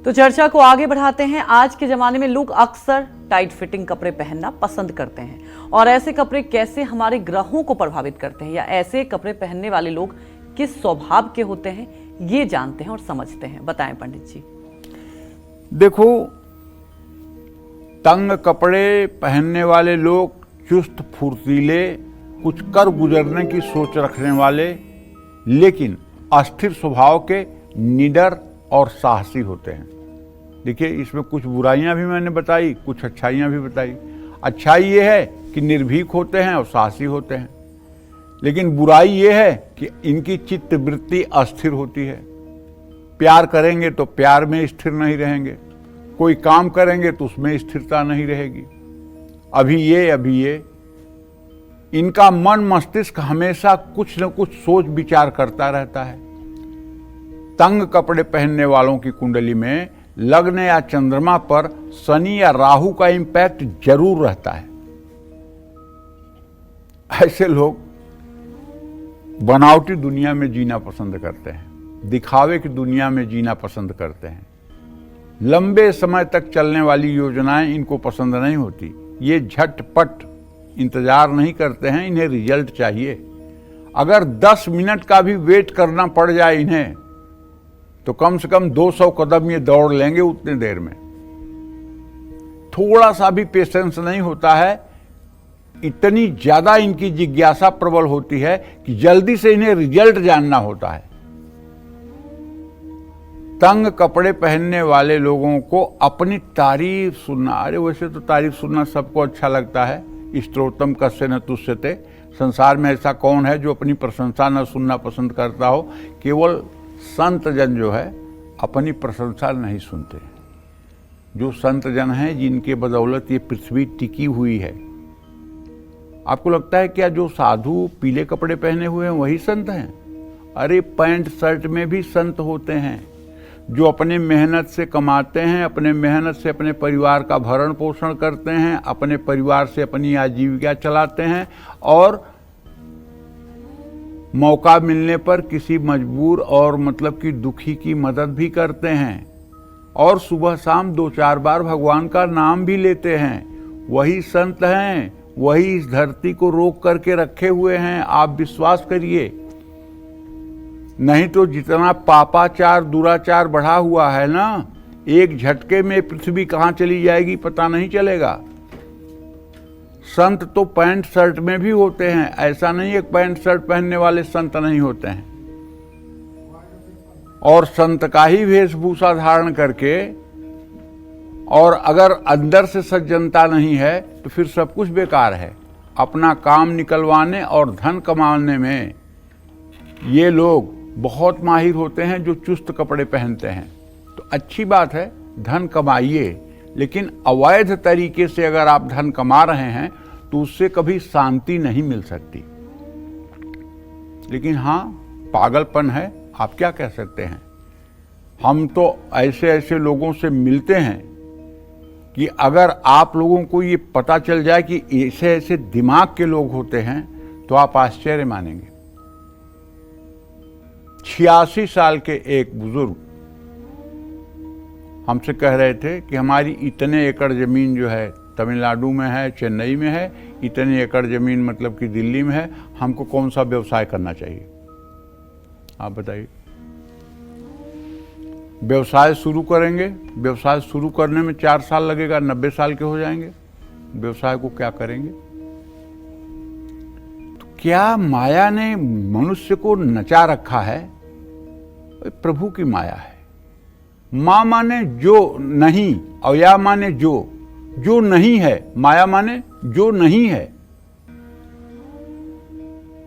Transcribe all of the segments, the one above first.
तो चर्चा को आगे बढ़ाते हैं। आज के जमाने में लोग अक्सर टाइट फिटिंग कपड़े पहनना पसंद करते हैं और ऐसे कपड़े कैसे हमारे ग्रहों को प्रभावित करते हैं या ऐसे कपड़े पहनने वाले लोग किस स्वभाव के होते हैं, ये जानते हैं और समझते हैं। बताएं पंडित जी। देखो, तंग कपड़े पहनने वाले लोग चुस्त फुर्तीले, कुछ कर गुजरने की सोच रखने वाले, लेकिन अस्थिर स्वभाव के, निडर और साहसी होते हैं। देखिए, इसमें कुछ बुराइयां भी मैंने बताई, कुछ अच्छाइयां भी बताई। अच्छाई ये है कि निर्भीक होते हैं और साहसी होते हैं, लेकिन बुराई ये है कि इनकी चित्त वृत्ति अस्थिर होती है। प्यार करेंगे तो प्यार में स्थिर नहीं रहेंगे, कोई काम करेंगे तो उसमें स्थिरता नहीं रहेगी। अभी ये इनका मन मस्तिष्क हमेशा कुछ न कुछ सोच विचार करता रहता है। तंग कपड़े पहनने वालों की कुंडली में लग्न या चंद्रमा पर शनि या राहु का इंपैक्ट जरूर रहता है। ऐसे लोग बनावटी दुनिया में जीना पसंद करते हैं, दिखावे की दुनिया में जीना पसंद करते हैं। लंबे समय तक चलने वाली योजनाएं इनको पसंद नहीं होती। ये झटपट इंतजार नहीं करते हैं, इन्हें रिजल्ट चाहिए। अगर 10 मिनट का भी वेट करना पड़ जाए इन्हें, तो कम से कम 200 कदम ये दौड़ लेंगे उतने देर में। थोड़ा सा भी पेशेंस नहीं होता है। इतनी ज्यादा इनकी जिज्ञासा प्रबल होती है कि जल्दी से इन्हें रिजल्ट जानना होता है। तंग कपड़े पहनने वाले लोगों को अपनी तारीफ सुनना, अरे वैसे तो तारीफ सुनना सबको अच्छा लगता है। स्तोत्रम कस्य न तुष्यते। संसार में ऐसा कौन है जो अपनी प्रशंसा न सुनना पसंद करता हो। केवल संत जन जो है अपनी प्रशंसा नहीं सुनते। जो संत जन हैं जिनके बदौलत ये पृथ्वी टिकी हुई है। आपको लगता है क्या जो साधु पीले कपड़े पहने हुए हैं वही संत हैं? अरे पैंट शर्ट में भी संत होते हैं, जो अपने मेहनत से कमाते हैं, अपने मेहनत से अपने परिवार का भरण पोषण करते हैं, अपने परिवार से अपनी आजीविका चलाते हैं और मौका मिलने पर किसी मजबूर और मतलब कि दुखी की मदद भी करते हैं और सुबह शाम 2-4 बार भगवान का नाम भी लेते हैं। वही संत हैं, वही इस धरती को रोक करके रखे हुए हैं। आप विश्वास करिए, नहीं तो जितना पापाचार दुराचार बढ़ा हुआ है ना, एक झटके में पृथ्वी कहाँ चली जाएगी पता नहीं चलेगा। संत तो पैंट शर्ट में भी होते हैं, ऐसा नहीं है पैंट शर्ट पहनने वाले संत नहीं होते हैं। और संत का ही वेशभूषा धारण करके, और अगर अंदर से सज्जनता नहीं है तो फिर सब कुछ बेकार है। अपना काम निकलवाने और धन कमाने में ये लोग बहुत माहिर होते हैं जो चुस्त कपड़े पहनते हैं। तो अच्छी बात है, धन कमाइए, लेकिन अवैध तरीके से अगर आप धन कमा रहे हैं तो उससे कभी शांति नहीं मिल सकती। लेकिन हाँ, पागलपन है, आप क्या कह सकते हैं। हम तो ऐसे ऐसे लोगों से मिलते हैं कि अगर आप लोगों को ये पता चल जाए कि ऐसे ऐसे दिमाग के लोग होते हैं तो आप आश्चर्य मानेंगे। 86 साल के एक बुजुर्ग हमसे कह रहे थे कि हमारी इतने एकड़ जमीन जो है तमिलनाडु में है, चेन्नई में है, इतने एकड़ जमीन मतलब कि दिल्ली में है, हमको कौन सा व्यवसाय करना चाहिए, आप बताइए। व्यवसाय शुरू करेंगे, व्यवसाय शुरू करने में 4 साल लगेगा, 90 साल के हो जाएंगे, व्यवसाय को क्या करेंगे। तो क्या माया ने मनुष्य को नचा रखा है? प्रभु की माया है। मां माने जो नहीं और या माने जो नहीं है। माया माने जो नहीं है।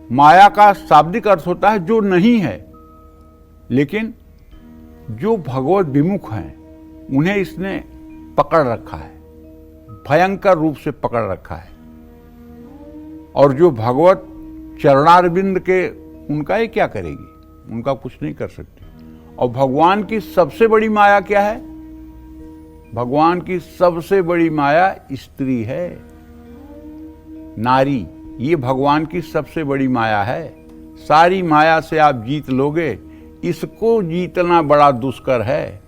माया का शाब्दिक अर्थ होता है जो नहीं है, लेकिन जो भगवत विमुख हैं उन्हें इसने पकड़ रखा है, भयंकर रूप से पकड़ रखा है। और जो भगवत चरणारविंद के, उनका ये क्या करेगी, उनका कुछ नहीं कर सकती। और भगवान की सबसे बड़ी माया क्या है? भगवान की सबसे बड़ी माया स्त्री है, नारी। ये भगवान की सबसे बड़ी माया है। सारी माया से आप जीत लोगे, इसको जीतना बड़ा दुष्कर है।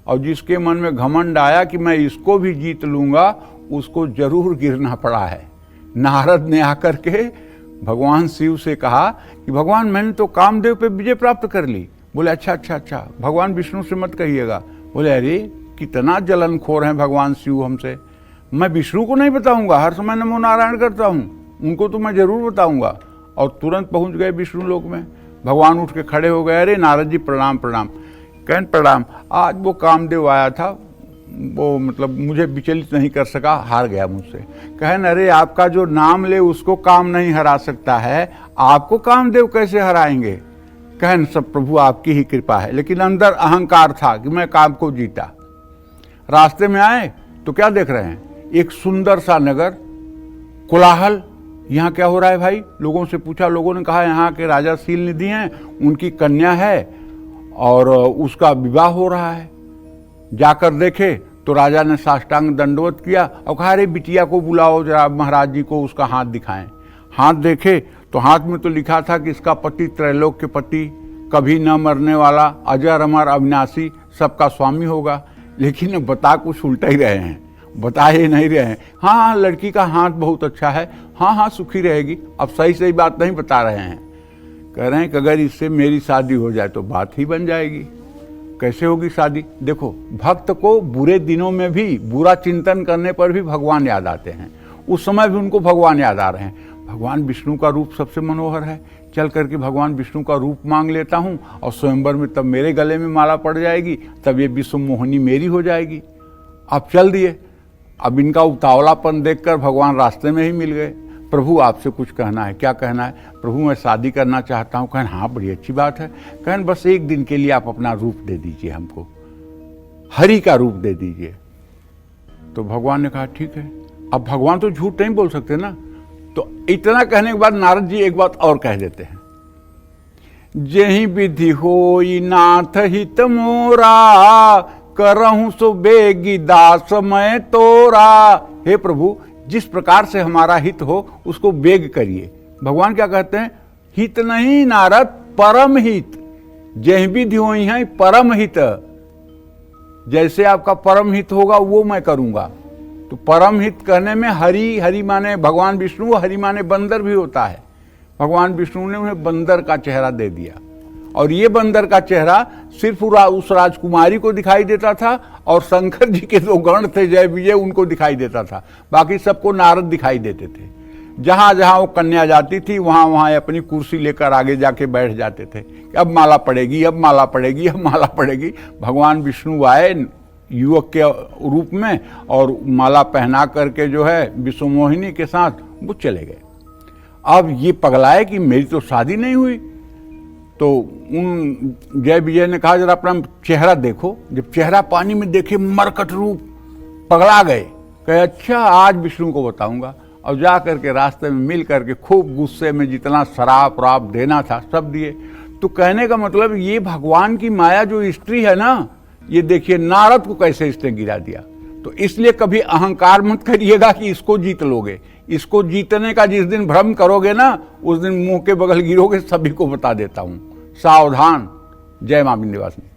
और जिसके मन में घमंड आया कि मैं इसको भी जीत लूंगा, उसको जरूर गिरना पड़ा है। नारद ने आकर के भगवान शिव से कहा कि भगवान मैंने तो कामदेव पे विजय प्राप्त कर ली। बोले अच्छा, भगवान विष्णु से मत कहिएगा। बोले अरे कितना जलनखोर हैं भगवान शिव हमसे, मैं विष्णु को नहीं बताऊंगा, हर समय नमो नारायण करता हूँ, उनको तो मैं जरूर बताऊंगा। और तुरंत पहुंच गए विष्णु लोक में। भगवान उठ के खड़े हो गए, अरे नारद जी प्रणाम प्रणाम। कहन प्रणाम, आज वो कामदेव आया था, वो मतलब मुझे विचलित नहीं कर सका, हार गया मुझसे। कहन अरे आपका जो नाम ले उसको काम नहीं हरा सकता है, आपको कामदेव कैसे हराएंगे। कहन सब प्रभु आपकी ही कृपा है, लेकिन अंदर अहंकार था कि मैं काम को जीता। रास्ते में आए तो क्या देख रहे हैं, एक सुंदर सा नगर, कोलाहल, यहाँ क्या हो रहा है भाई। लोगों से पूछा, लोगों ने कहा यहाँ के राजा शील निधि हैं, उनकी कन्या है और उसका विवाह हो रहा है। जाकर देखे तो राजा ने साष्टांग दंडवत किया और कहा अरे बिटिया को बुलाओ जरा, महाराज जी को उसका हाथ दिखाएं। हाथ देखे तो हाथ में तो लिखा था कि इसका पति त्रैलोक्य पति, कभी न मरने वाला, अजर अमर अविनाशी, सबका स्वामी होगा। लेकिन बता कुछ उल्टा ही रहे हैं, बता ही नहीं रहे हैं। हाँ लड़की का हाथ बहुत अच्छा है, हाँ सुखी रहेगी। अब सही बात नहीं बता रहे हैं। कह रहे हैं कि अगर इससे मेरी शादी हो जाए तो बात ही बन जाएगी। कैसे होगी शादी। देखो, भक्त को बुरे दिनों में भी, बुरा चिंतन करने पर भी भगवान याद आते हैं। उस समय भी उनको भगवान याद आ रहे हैं। भगवान विष्णु का रूप सबसे मनोहर है, चल करके भगवान विष्णु का रूप मांग लेता हूँ और स्वयंवर में तब मेरे गले में माला पड़ जाएगी, तब ये विश्व मोहिनी मेरी हो जाएगी। अब चल दिए। अब इनका उतावलापन देखकर भगवान रास्ते में ही मिल गए। प्रभु आपसे कुछ कहना है। क्या कहना है। प्रभु मैं शादी करना चाहता हूँ। कहन हाँ बड़ी अच्छी बात है। कहन बस एक दिन के लिए आप अपना रूप दे दीजिए, हमको हरि का रूप दे दीजिए। तो भगवान ने कहा ठीक है। अब भगवान तो झूठ नहीं बोल सकते ना। तो इतना कहने के बाद नारद जी एक बात और कह देते हैं, जेहि विधि होई नाथ हित मोरा, करहूं सो बेगी दास मैं तोरा। हे प्रभु, जिस प्रकार से हमारा हित हो उसको बेग करिए। भगवान क्या कहते हैं, हित नहीं नारद, परम हित। जेहि विधि होई है परम हित, जैसे आपका परम हित होगा वो मैं करूंगा। तो परम हित कहने में हरि, हरि माने भगवान विष्णु, हरि माने बंदर भी होता है। भगवान विष्णु ने उन्हें बंदर का चेहरा दे दिया और ये बंदर का चेहरा सिर्फ उस राजकुमारी को दिखाई देता था और शंकर जी के जो गण थे जय विजय उनको दिखाई देता था, बाकी सबको नारद दिखाई देते थे। जहां जहां वो कन्या जाती थी वहां वहां अपनी कुर्सी लेकर आगे जाके बैठ जाते थे। अब माला पड़ेगी, अब माला पड़ेगी, अब माला पड़ेगी। भगवान विष्णु आए युवक के रूप में और माला पहना करके जो है विश्वमोहिनी के साथ वो चले गए। अब ये पगलाए कि मेरी तो शादी नहीं हुई। तो उन जय विजय ने कहा जरा अपना चेहरा देखो। जब चेहरा पानी में देखे मरकट रूप, पगला गए। कहे अच्छा आज विष्णु को बताऊंगा। और जा करके रास्ते में मिल करके खूब गुस्से में जितना शराब वराब देना था सब दिए। तो कहने का मतलब ये भगवान की माया जो स्त्री है ना, ये देखिए नारद को कैसे इसने गिरा दिया। तो इसलिए कभी अहंकार मत करिएगा कि इसको जीत लोगे। इसको जीतने का जिस दिन भ्रम करोगे ना, उस दिन मुंह के बगल गिरोगे। सभी को बता देता हूं, सावधान। जय मां विंध्यवासिनी।